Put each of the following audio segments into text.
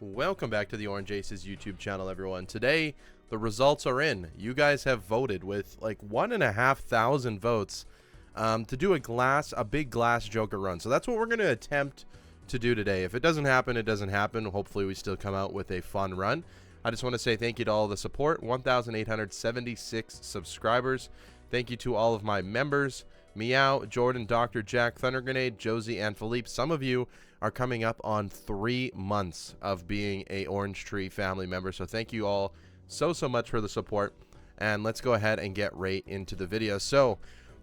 Welcome back to the Orange Aces YouTube channel, everyone. Today, the results are in. You guys have voted with like 1,500 votes to do a big glass Joker run. So that's what we're going to attempt to do today. If it doesn't happen, it doesn't happen. Hopefully, we still come out with a fun run. I just want to say thank you to all the support. 1,876 subscribers. Thank you to all of my members. Meow, Jordan, Dr. Jack, Thunder Grenade, Josie, and Philippe. Some of you are coming up on 3 months of being a Orange Tree family member. So thank you all so much for the support. And let's go ahead and get right into the video. So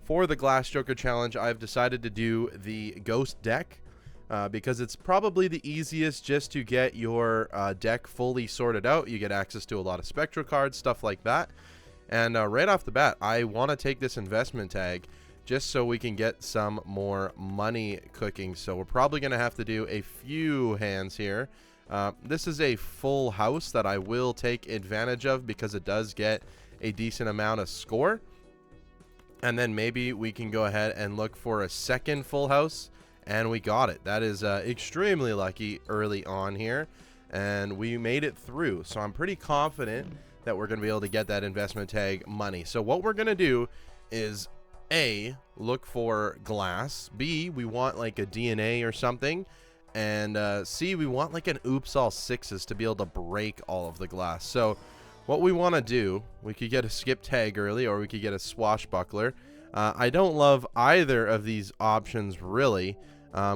for the Glass Joker Challenge, I've decided to do the Ghost deck because it's probably the easiest just to get your deck fully sorted out. You get access to a lot of Spectral cards, stuff like that. And right off the bat, I want to take this investment tag just so we can get some more money cooking. So we're probably going to have to do a few hands here. This is a full house that I will take advantage of because it does get a decent amount of score. And then maybe we can go ahead and look for a second full house. And we got it. That is extremely lucky early on here. And we made it through. So I'm pretty confident that we're going to be able to get that investment tag money. So what we're going to do is A, look for glass. B, we want like a DNA or something. And C, we want like an oops all sixes to be able to break all of the glass. So what we want to do, we could get a skip tag early, or we could get a swashbuckler. I don't love either of these options really.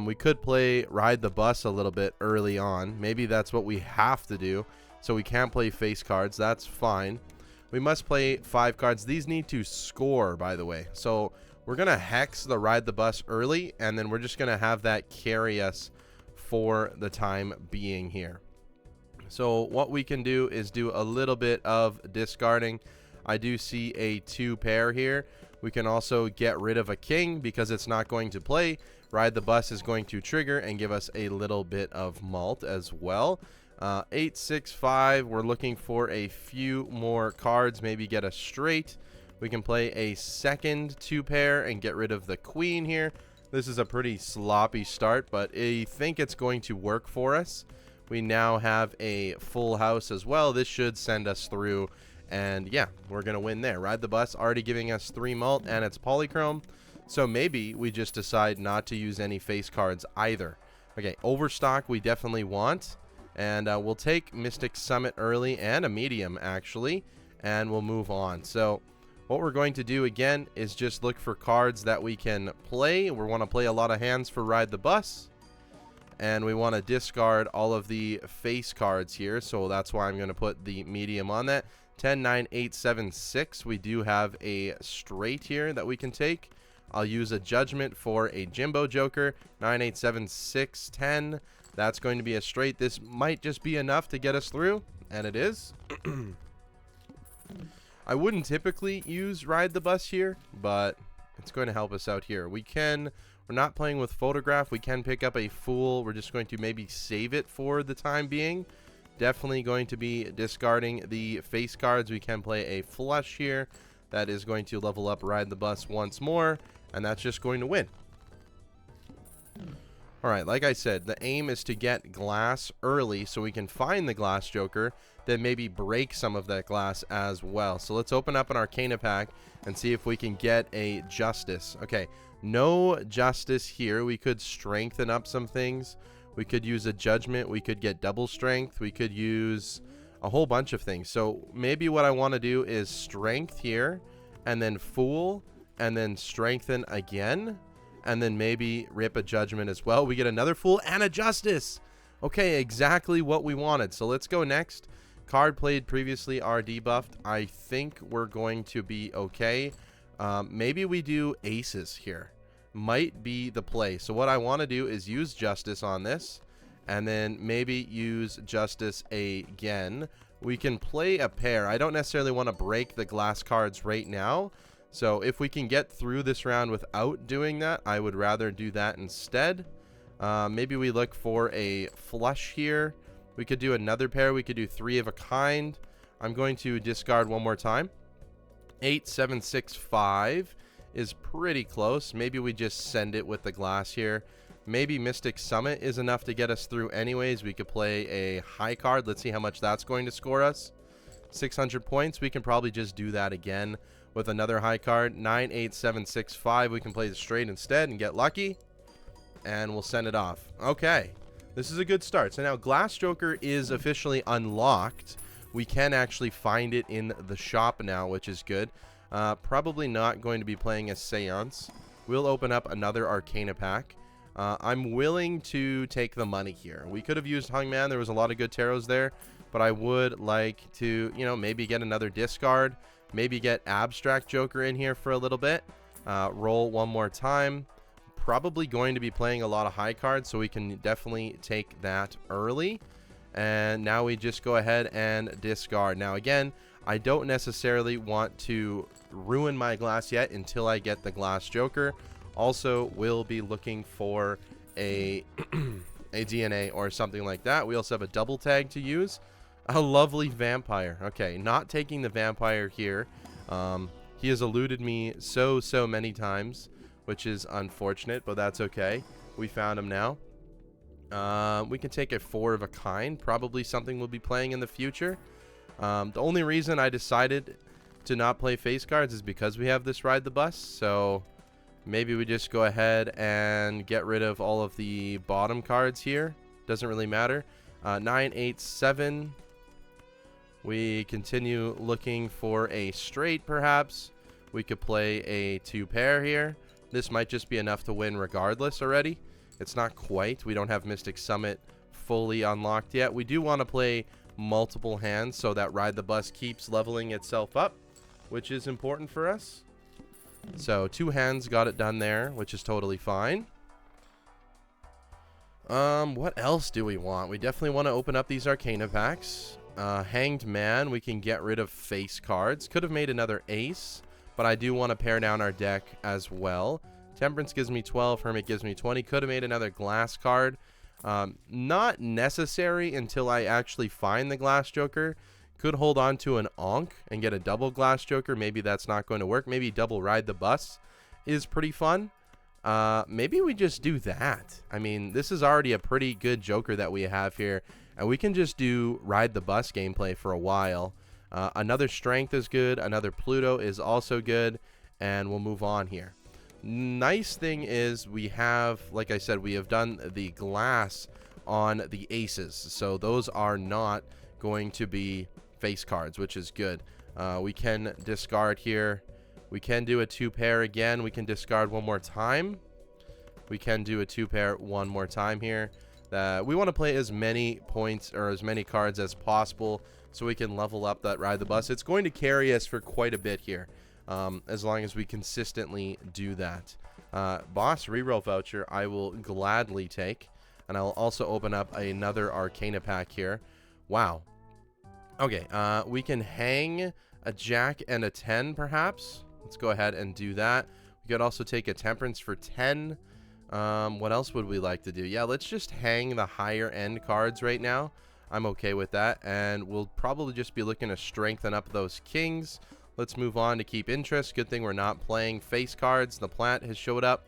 We could play ride the bus a little bit early on. Maybe that's what we have to do. So we can't play face cards. That's fine. We must play 5 cards. These need to score, by the way. So we're going to hex the ride the bus early, and then we're just going to have that carry us for the time being here. So what we can do is do a little bit of discarding. I do see a 2 pair here. We can also get rid of a king because it's not going to play. Ride the bus is going to trigger and give us a little bit of malt as well. 8, 6, 5. We're looking for a few more cards. Maybe get a straight. We can play a second 2 pair and get rid of the queen here. This is a pretty sloppy start, but I think it's going to work for us. We now have a full house as well. This should send us through, and yeah, we're gonna win there. Ride the bus already giving us 3 malt, and it's polychrome. So maybe we just decide not to use any face cards either. Okay, overstock we definitely want. And we'll take Mystic Summit early and a medium, actually, and we'll move on. So what we're going to do, again, is just look for cards that we can play. We want to play a lot of hands for Ride the Bus. And we want to discard all of the face cards here. So that's why I'm going to put the medium on that. 10, 9, 8, 7, 6. We do have a straight here that we can take. I'll use a judgment for a Jimbo Joker. 9, 8, 7, 6, 10. That's going to be a straight. This might just be enough to get us through, and it is. I wouldn't typically use Ride the Bus here, but it's going to help us out here. We're not playing with Photograph. We can pick up a Fool. We're just going to maybe save it for the time being. Definitely going to be discarding the face cards. We can play a Flush here. That is going to level up Ride the Bus once more, and that's just going to win. Alright, like I said, the aim is to get glass early so we can find the Glass Joker, then maybe break some of that glass as well. So let's open up an Arcana pack and see if we can get a Justice. Okay, no Justice here. We could strengthen up some things. We could use a Judgment. We could get double strength. We could use a whole bunch of things. So maybe what I want to do is Strength here, and then Fool, and then Strengthen again. And then maybe rip a Judgment as well. We get another Fool and a Justice. Okay, exactly what we wanted. So let's go next. Card played previously are debuffed. I think we're going to be okay. Maybe we do aces here. Might be the play. So what I want to do is use Justice on this. And then maybe use Justice again. We can play a pair. I don't necessarily want to break the glass cards right now. So if we can get through this round without doing that, I would rather do that instead. Maybe we look for a flush here. We could do another pair. We could do 3 of a kind. I'm going to discard one more time. 8, 7, 6, 5 is pretty close. Maybe we just send it with the glass here. Maybe Mystic Summit is enough to get us through anyways. We could play a high card. Let's see how much that's going to score us. 600 points. We can probably just do that again with another high card. 9, 8, 7, 6, 5. We can play the straight instead and get lucky. And we'll send it off. Okay. This is a good start. So now Glass Joker is officially unlocked. We can actually find it in the shop now, which is good. Probably not going to be playing a Seance. We'll open up another Arcana pack. I'm willing to take the money here. We could have used Hungman. There was a lot of good tarots there. But I would like to, you know, maybe get another discard. Maybe get Abstract Joker in here for a little bit. Roll one more time. Probably going to be playing a lot of high cards, so we can definitely take that early. And now we just go ahead and discard. Now, again, I don't necessarily want to ruin my glass yet until I get the Glass Joker. Also, we'll be looking for a DNA or something like that. We also have a double tag to use. A lovely vampire. Okay, not taking the vampire here. He has eluded me so many times, which is unfortunate, but that's okay. We found him now. We can take a 4 of a kind. Probably something we'll be playing in the future. The only reason I decided to not play face cards is because we have this Ride the Bus. So maybe we just go ahead and get rid of all of the bottom cards here. Doesn't really matter. 9, 8, 7. We continue looking for a straight, perhaps. We could play a 2 pair here. This might just be enough to win regardless already. It's not quite. We don't have Mystic Summit fully unlocked yet. We do want to play multiple hands so that Ride the Bus keeps leveling itself up, which is important for us. So 2 hands got it done there, which is totally fine. What else do we want? We definitely want to open up these Arcana packs. Hanged Man, we can get rid of face cards. Could have made another ace, but I do want to pare down our deck as well. Temperance gives me 12, Hermit gives me 20. Could have made another glass card. Not necessary until I actually find the Glass Joker. Could hold on to an Ankh and get a double Glass Joker. Maybe that's not going to work. Maybe double Ride the Bus is pretty fun. Maybe we just do that. I mean, this is already a pretty good Joker that we have here. And we can just do Ride the Bus gameplay for a while. Another Strength is good. Another Pluto is also good. And we'll move on here. Nice thing is we have, like I said, we have done the glass on the aces. So those are not going to be face cards, which is good. We can discard here. We can do a 2 pair again. We can discard one more time. We can do a 2 pair one more time here. We want to play as many points or as many cards as possible so we can level up that Ride the Bus. It's going to carry us for quite a bit here, as long as we consistently do that. Boss reroll voucher I will gladly take, and I'll also open up another Arcana pack here. Wow. Okay, we can hang a Jack and a 10 perhaps. Let's go ahead and do that. We could also take a Temperance for 10. What else would we like to do? Yeah, let's just hang the higher end cards right now. I'm okay with that. And we'll probably just be looking to strengthen up those kings. Let's move on to keep interest. Good thing we're not playing face cards. The plant has showed up.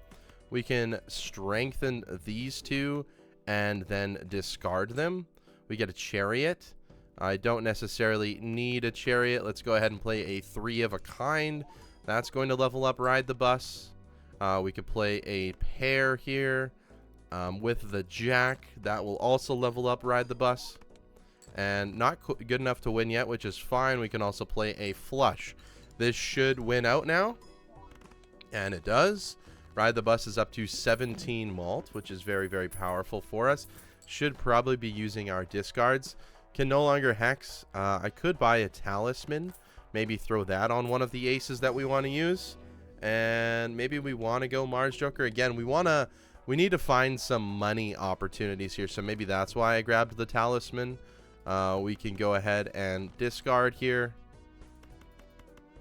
We can strengthen these two and then discard them. We get a Chariot. I don't necessarily need a Chariot. Let's go ahead and play a 3 of a kind. That's going to level up Ride the Bus. We could play a pair here with the Jack. That will also level up Ride the Bus. And not good enough to win yet, which is fine. We can also play a flush. This should win out now. And it does. Ride the Bus is up to 17 malt, which is very, very powerful for us. Should probably be using our discards. Can no longer hex. I could buy a Talisman. Maybe throw that on one of the aces that we want to use. And maybe we want to go Mars Joker again. We need to find some money opportunities here, so maybe that's why I grabbed the Talisman. We can go ahead and discard here.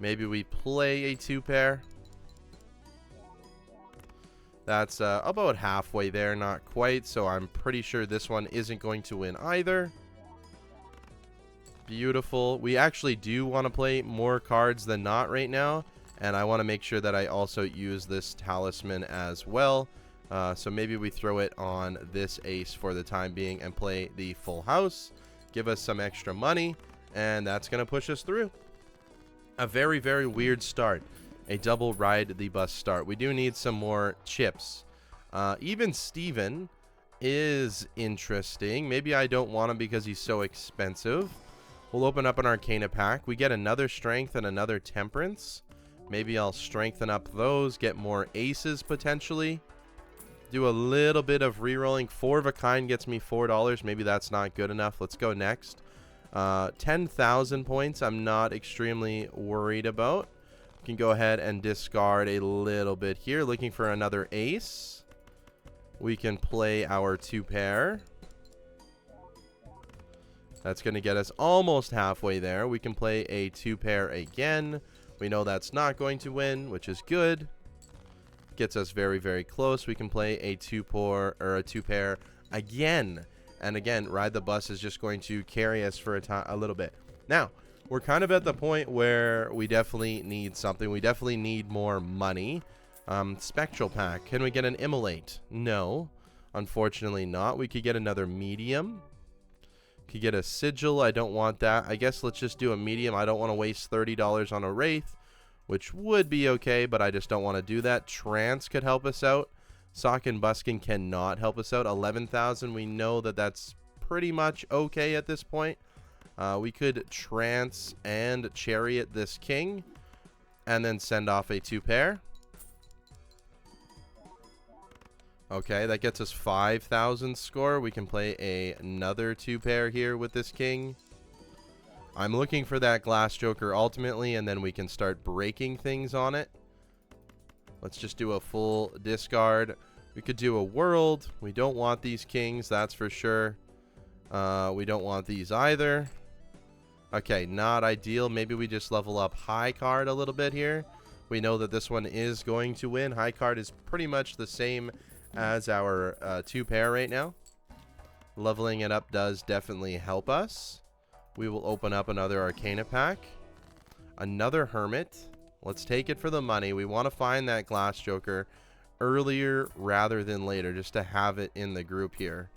Maybe we play a 2 pair. That's about halfway there, not quite, so I'm pretty sure this one isn't going to win either. Beautiful. We actually do want to play more cards than not right now. And I want to make sure that I also use this Talisman as well. So maybe we throw it on this ace for the time being and play the full house. Give us some extra money, and that's going to push us through. A very, very weird start. A double ride the bus start. We do need some more chips. Even Steven is interesting. Maybe I don't want him because he's so expensive. We'll open up an Arcana pack. We get another strength and another temperance. Maybe I'll strengthen up those, get more aces potentially. Do a little bit of re-rolling. 4 of a kind gets me $4. Maybe that's not good enough. Let's go next. 10,000 points I'm not extremely worried about. We can go ahead and discard a little bit here. Looking for another ace. We can play our 2 pair. That's going to get us almost halfway there. We can play a 2 pair again. We know that's not going to win, which is good. Gets us very, very close. We can play a 2 pair again. And again, Ride the Bus is just going to carry us for a little bit. Now, we're kind of at the point where we definitely need something. We definitely need more money. Spectral pack. Can we get an Immolate? No. Unfortunately not. We could get another medium. Could get a Sigil. I don't want that. I guess let's just do a medium. I don't want to waste $30 on a Wraith, which would be okay, but I just don't want to do that. Trance could help us out. Sock and Buskin cannot help us out. 11,000. We know that that's pretty much okay at this point. We could Trance and Chariot this king and then send off a 2 pair. Okay, that gets us 5,000 score. We can play another 2 pair here with this king. I'm looking for that Glass Joker ultimately, and then we can start breaking things on it. Let's just do a full discard. We could do a world. We don't want these kings, that's for sure. We don't want these either. Okay, not ideal. Maybe we just level up high card a little bit here. We know that this one is going to win. High card is pretty much the same as our 2 pair right now. Leveling it up does definitely help us. We will open up another Arcana pack. Another Hermit. Let's take it for the money. We want to find that Glass Joker earlier rather than later, just to have it in the group here.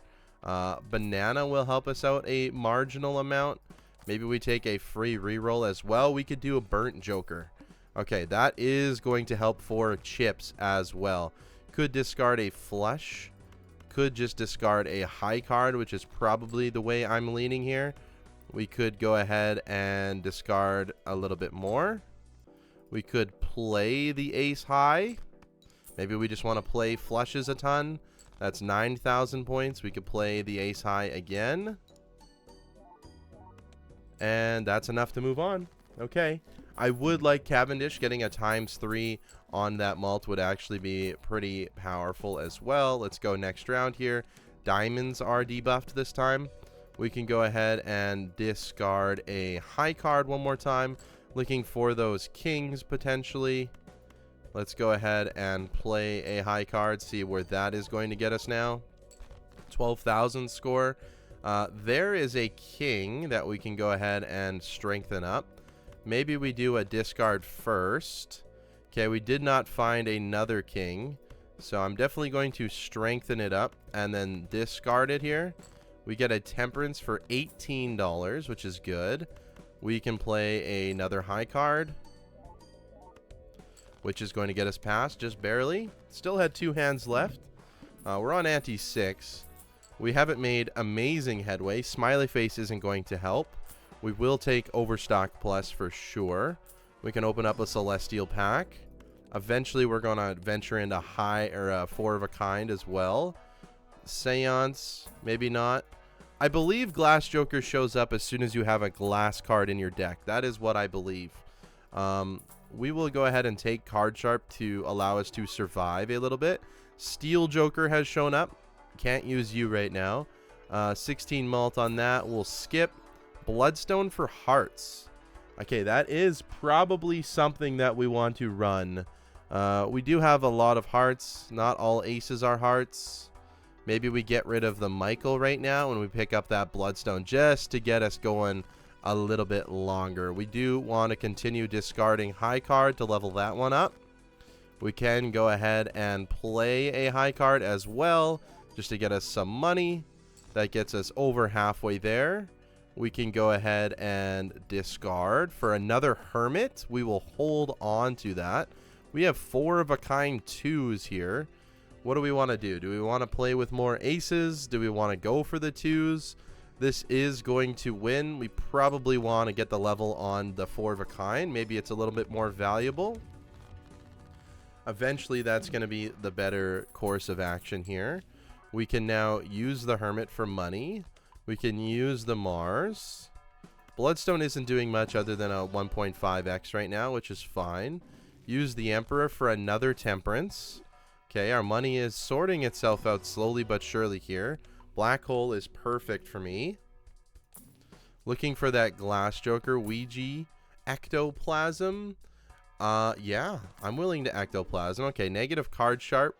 Banana will help us out a marginal amount. Maybe we take a free reroll as well. We could do a Burnt Joker. Okay, that is going to help for chips as well. Could discard a flush. Could just discard a high card, which is probably the way I'm leaning here. We could go ahead and discard a little bit more. We could play the ace high. Maybe we just want to play flushes a ton. That's 9,000 points. We could play the ace high again. And that's enough to move on. Okay. I would like Cavendish. Getting a ×3 on that malt would actually be pretty powerful as well. Let's go next round here. Diamonds are debuffed this time. We can go ahead and discard a high card one more time. Looking for those kings potentially. Let's go ahead and play a high card. See where that is going to get us now. 12,000 score. There is a king that we can go ahead and strengthen up. Maybe we do a discard first. Okay, we did not find another king. So I'm definitely going to strengthen it up and then discard it here. We get a temperance for $18, which is good. We can play another high card, which is going to get us past just barely. Still had 2 hands left. We're on ante 6. We haven't made amazing headway. Smiley face isn't going to help. We will take Overstock Plus for sure. We can open up a Celestial pack. Eventually, we're going to venture into high or a 4 of a kind as well. Seance, maybe not. I believe Glass Joker shows up as soon as you have a glass card in your deck. That is what I believe. We will go ahead and take Card Sharp to allow us to survive a little bit. Steel Joker has shown up. Can't use you right now. 16 malt on that. We'll skip. Bloodstone for hearts. Okay, that is probably something that we want to run. We do have a lot of hearts. Not all aces are hearts. Maybe we get rid of the Michael right now and we pick up that Bloodstone just to get us going a little bit longer. We do want to continue discarding high card to level that one up. We can go ahead and play a high card as well, just to get us some money. That gets us over halfway there. We can go ahead and discard for another hermit. We will hold on to that. We have 4 of a kind 2s here. What do we want to do? Do we want to play with more aces? Do we want to go for the 2s? This is going to win. We probably want to get the level on the 4 of a kind. Maybe it's a little bit more valuable. Eventually, that's going to be the better course of action here. We can now use the hermit for money. We can use the Mars. Bloodstone isn't doing much other than a 1.5x right now, which is fine. Use the Emperor for another temperance. Okay, our money is sorting itself out slowly but surely here. Black hole is perfect for me. Looking for that glass joker, Ouija, ectoplasm. Yeah, I'm willing to ectoplasm. Okay, negative card sharp.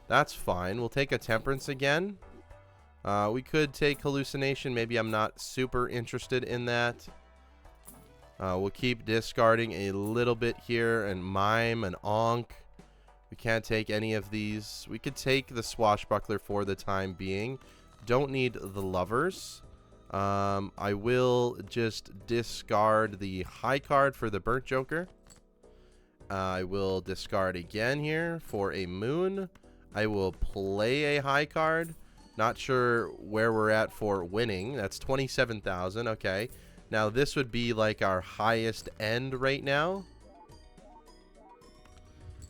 That's fine. We'll take a temperance again. We could take hallucination. Maybe I'm not super interested in that. We'll keep discarding a little bit here, and mime and onk. We can't take any of these. We could take the swashbuckler for the time being. Don't need the lovers. I will just discard the high card for the burnt joker. I will discard again here for a moon. I will play a high card. Not sure where we're at for winning. That's 27,000. Okay. Now this would be like our highest end right now.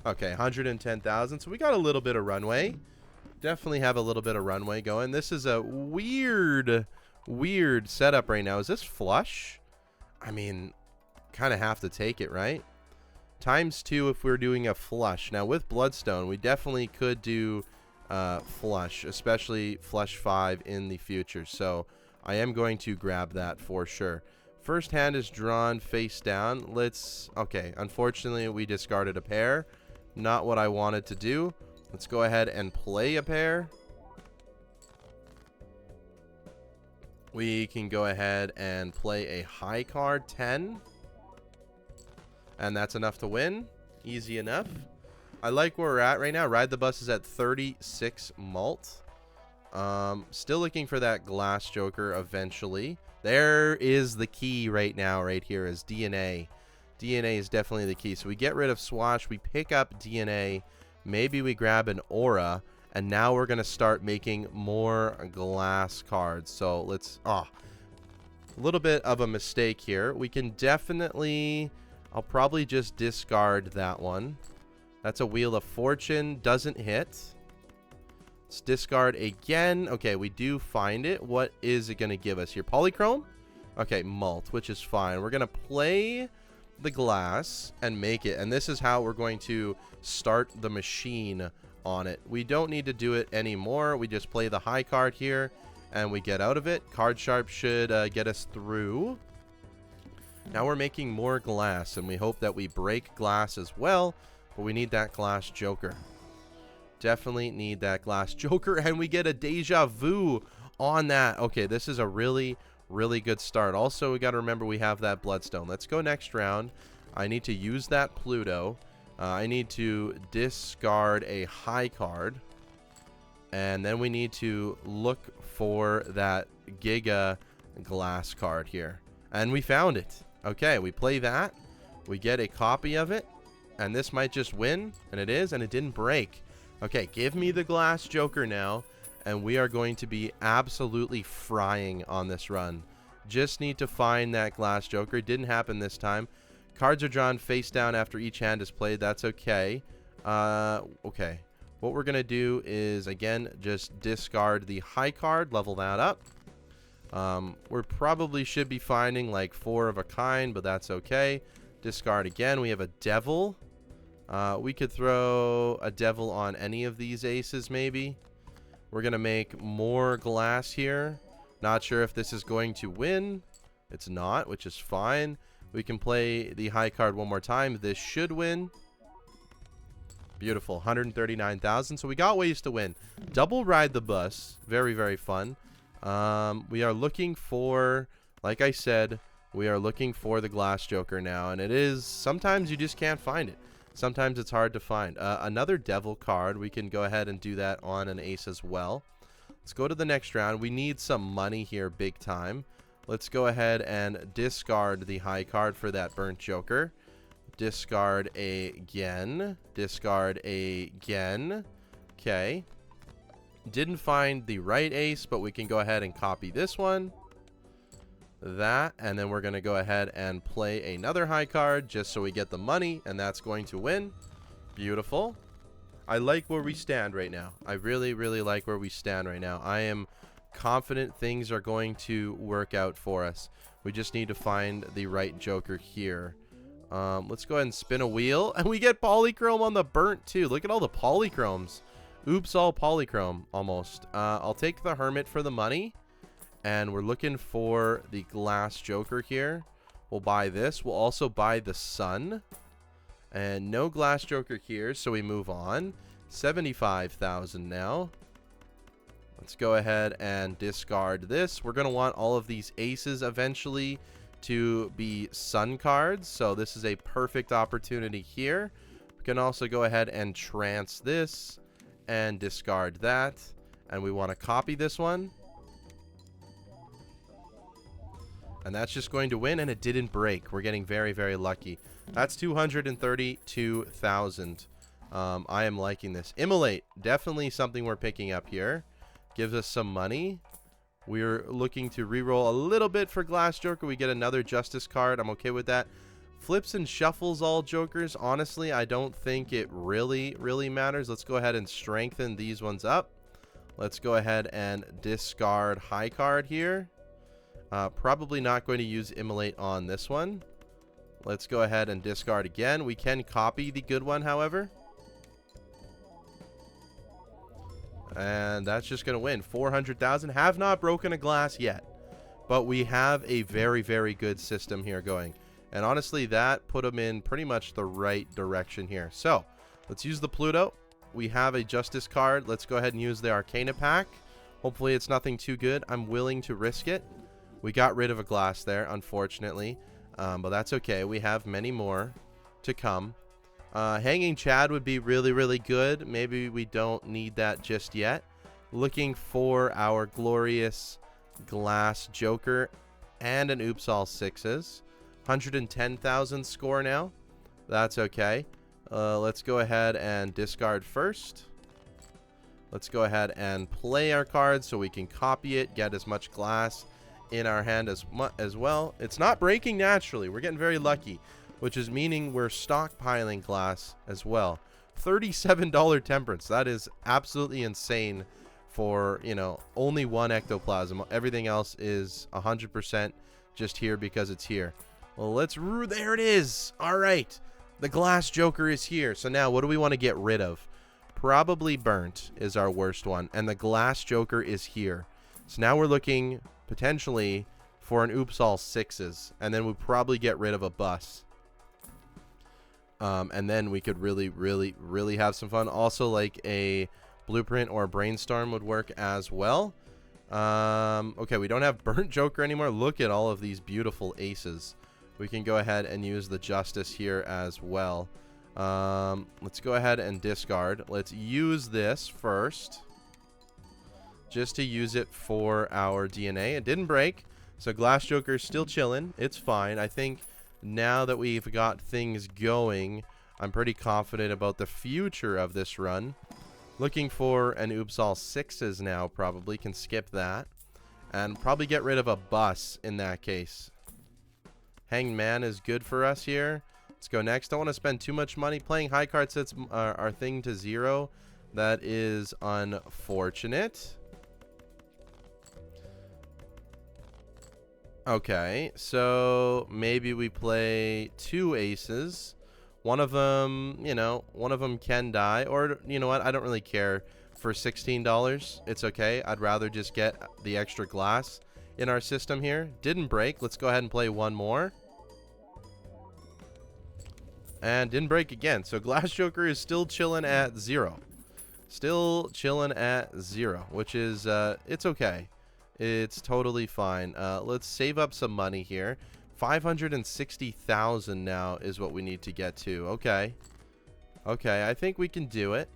Okay, 110,000. So we got a little bit of runway. Definitely have a little bit of runway going. This is a weird setup right now. Is this flush? I mean, kind of have to take it, right? ×2 if we're doing a flush. Now with Bloodstone, we definitely could do flush, especially flush 5 in the future. So I am going to grab that for sure. First hand is drawn face down. Okay, unfortunately we discarded a pair. Not what I wanted to do. Let's go ahead and play a pair. We can go ahead and play a high card, 10. And that's enough to win. Easy enough. I like where we're at right now. Ride the Bus is at 36 malt. Still looking for that glass joker eventually. There is the key right now, right here is DNA. DNA is definitely the key. So we get rid of Swash. We pick up DNA. Maybe we grab an Aura. And now we're going to start making more glass cards. So let's... a little bit of a mistake here. We can definitely... I'll probably just discard that one. That's a Wheel of Fortune. Doesn't hit. Let's discard again. Okay, we do find it. What is it going to give us here? Polychrome? Okay, malt, which is fine. We're going to play the glass and make it. And this is how we're going to start the machine on it. We don't need to do it anymore. We just play the high card here and we get out of it. Card sharp should get us through. Now we're making more glass, and we hope that we break glass as well, but we need that glass joker. Definitely need that glass joker, and we get a deja vu on that. Okay, this is a really, really good start. Also, we got to remember we have that bloodstone. Let's go next round. I need to use that Pluto. I need to discard a high card, and then we need to look for that Giga glass card here, and we found it. Okay, we play that. We get a copy of it. And this might just win. And it is. And it didn't break. Okay, give me the glass joker now. And we are going to be absolutely frying on this run. Just need to find that glass joker. It didn't happen this time. Cards are drawn face down after each hand is played. That's okay. Okay. What we're going to do is, again, just discard the high card. Level that up. We probably should be finding like 4 of a kind, but that's okay. Discard again. We have a devil. We could throw a devil on any of these aces maybe. We're going to make more glass here. Not sure if this is going to win. It's not, which is fine. We can play the high card one more time. This should win. Beautiful. 139,000. So we got ways to win. Double Ride the Bus. Very, very fun. We are looking for, like I said, we are looking for the glass joker now, and it is, sometimes you just can't find it. Sometimes it's hard to find. Another devil card. We can go ahead and do that on an ace as well. Let's go to the next round. We need some money here big time. Let's go ahead and discard the high card for that burnt joker. Discard again. Discard again. Okay. Didn't find the right ace, but we can go ahead and copy this one. That, and then we're going to go ahead and play another high card just so we get the money, and that's going to win. Beautiful. I like where we stand right now. I really, really like where we stand right now. I am confident things are going to work out for us. We just need to find the right joker here. Let's go ahead and spin a wheel, and we get polychrome on the burnt too. Look at all the polychromes. Oops, all polychrome almost. I'll take the hermit for the money, and we're looking for the glass joker here. We'll buy this. We'll also buy the sun, and no glass joker here, so we move on. 75,000 now. Let's go ahead and discard this. We're going to want all of these aces eventually to be sun cards, so this is a perfect opportunity here. We can also go ahead and trance this and discard that, and we want to copy this one, and that's just going to win, and it didn't break. We're getting very, very lucky. That's 232,000. I am liking this. Immolate, definitely something we're picking up here. Gives us some money. We're looking to reroll a little bit for glass joker. We get another justice card. I'm okay with that. Flips and shuffles all jokers. Honestly, I don't think it really matters. Let's go ahead and strengthen these ones up. Let's go ahead and discard high card here. Probably not going to use immolate on this one. Let's go ahead and discard again. We can copy the good one, however. And that's just going to win. 400,000. Have not broken a glass yet, but we have a very, very good system here going. And honestly, that put them in pretty much the right direction here. So let's use the Pluto. We have a justice card. Let's go ahead and use the Arcana pack. Hopefully it's nothing too good. I'm willing to risk it. We got rid of a glass there, unfortunately. But that's okay. We have many more to come. Hanging Chad would be really, really good. Maybe we don't need that just yet. Looking for our glorious glass joker and an oops all sixes. 110,000 score now. That's okay. Let's go ahead and discard first. Let's go ahead and play our card so we can copy it, get as much glass in our hand as well. It's not breaking naturally. We're getting very lucky, which is meaning we're stockpiling glass as well. $37 temperance. That is absolutely insane for, you know, only one ectoplasm. Everything else is 100% just here because it's here. Well, there it is. All right. The glass joker is here. So now what do we want to get rid of? Probably burnt is our worst one. And the glass joker is here. So now we're looking potentially for an oops all sixes. And then we'll probably get rid of a bus. And then we could really have some fun. Also, like a blueprint or a brainstorm would work as well. Okay, we don't have burnt joker anymore. Look at all of these beautiful aces. We can go ahead and use the justice here as well. Let's go ahead and discard. Let's use this first, just to use it for our DNA. It didn't break, so glass joker is still chilling. It's fine. I think now that we've got things going, I'm pretty confident about the future of this run. Looking for an oops all sixes now. Probably can skip that and probably get rid of a bus in that case. Hanged Man is good for us here. Let's go next. Don't want to spend too much money. Playing high card sets our thing to 0. That is unfortunate. Okay, so maybe we play 2 aces. One of them, you know, one of them can die. Or, you know what? I don't really care. For $16, it's okay. I'd rather just get the extra glass in our system here. Didn't break. Let's go ahead and play one more. And didn't break again. So glass joker is still chilling at 0. Still chilling at 0, which is, it's okay. It's totally fine. Let's save up some money here. 560,000 now is what we need to get to. Okay. Okay, I think we can do it.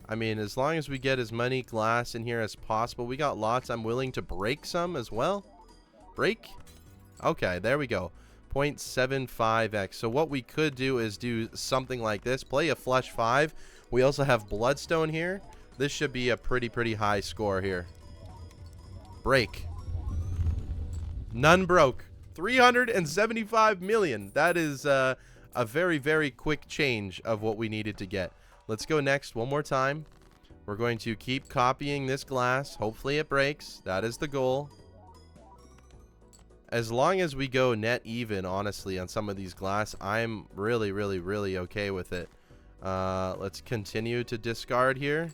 I mean, as long as we get as many glass in here as possible. We got lots. I'm willing to break some as well. Break? Okay, there we go. 0.75x. So what we could do is do something like this. Play a flush 5. We also have bloodstone here. This should be a pretty high score here. Break. None broke. 375 million. That is a very quick change of what we needed to get. Let's go next one more time. We're going to keep copying this glass. Hopefully it breaks. That is the goal. As long as we go net even, honestly, on some of these glass, I'm really okay with it. Let's continue to discard here.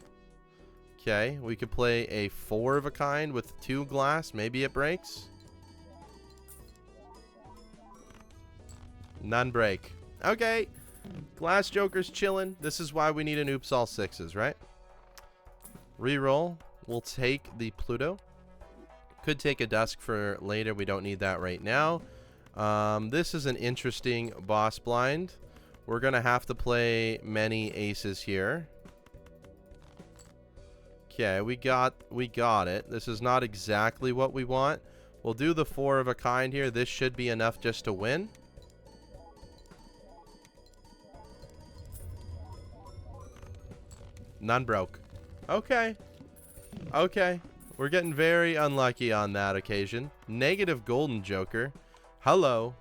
Okay, we could play a 4 of a kind with 2 glass. Maybe it breaks. None break. Okay. Glass Joker's chilling. This is why we need an oops all 6s, right? Reroll. We'll take the Pluto. Could take a Dusk for later. We don't need that right now. This is an interesting boss blind. We're going to have to play many aces here. Okay, we got it. This is not exactly what we want. We'll do the 4 of a kind here. This should be enough just to win. None broke. Okay. Okay. We're getting very unlucky on that occasion. Negative golden Joker. Hello.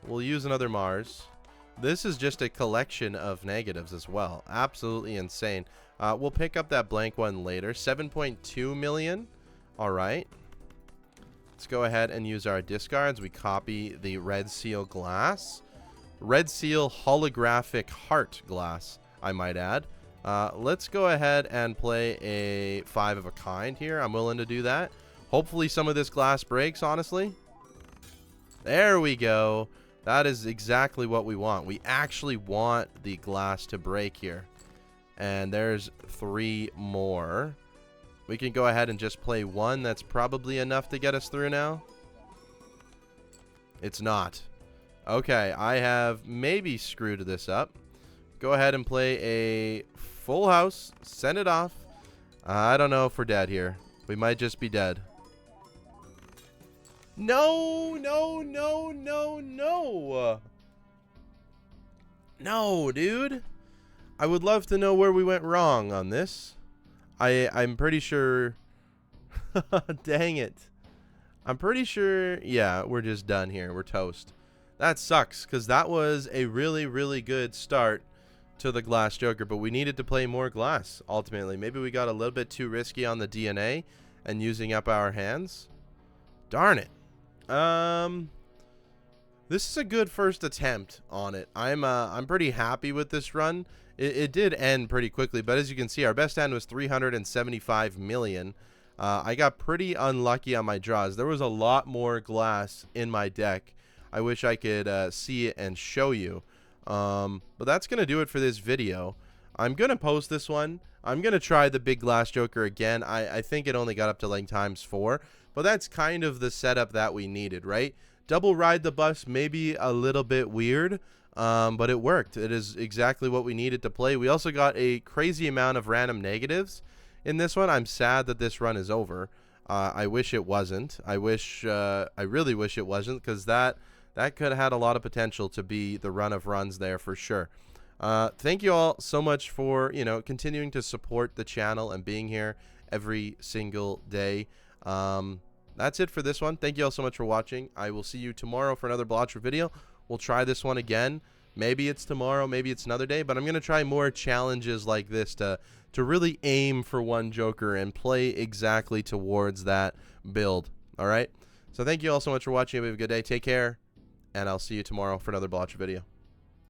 We'll use another Mars. This is just a collection of negatives as well. Absolutely insane. We'll pick up that blank one later. 7.2 million. All right. Let's go ahead and use our discards. We copy the Red Seal glass. Red Seal holographic heart glass, I might add. Let's go ahead and play a 5 of a kind here. I'm willing to do that. Hopefully some of this glass breaks, honestly. There we go. That is exactly what we want. We actually want the glass to break here. And there's 3 more. We can go ahead and just play 1. That's probably enough to get us through now. It's not. Okay, I have maybe screwed this up. Go ahead and play a full house. Send it off. I don't know if we're dead here. We might just be dead. No. No, dude. I would love to know where we went wrong on this. I'm pretty sure. Dang it. I'm pretty sure. Yeah, we're just done here. We're toast. That sucks because that was a really good start to the Glass Joker, but we needed to play more glass ultimately. Maybe we got a little bit too risky on the DNA and using up our hands. Darn it. This is a good first attempt on it. I'm pretty happy with this run. It did end pretty quickly, but as you can see, our best hand was 375 million. I got pretty unlucky on my draws. There was a lot more glass in my deck. I wish I could see it and show you. But that's going to do it for this video. I'm going to post this one. I'm going to try the big Glass Joker again. I think it only got up to like ×4, but that's kind of the setup that we needed, right? Double ride the bus, maybe a little bit weird, but it worked. It is exactly what we needed to play. We also got a crazy amount of random negatives in this one. I'm sad that this run is over. I wish it wasn't. I really wish it wasn't, because that could have had a lot of potential to be the run of runs there for sure. Thank you all so much for, continuing to support the channel and being here every single day. That's it for this one. Thank you all so much for watching. I will see you tomorrow for another Balatro video. We'll try this one again. Maybe it's tomorrow, maybe it's another day, but I'm going to try more challenges like this to really aim for one Joker and play exactly towards that build. All right? So thank you all so much for watching. Have a good day. Take care, and I'll see you tomorrow for another Balatro video.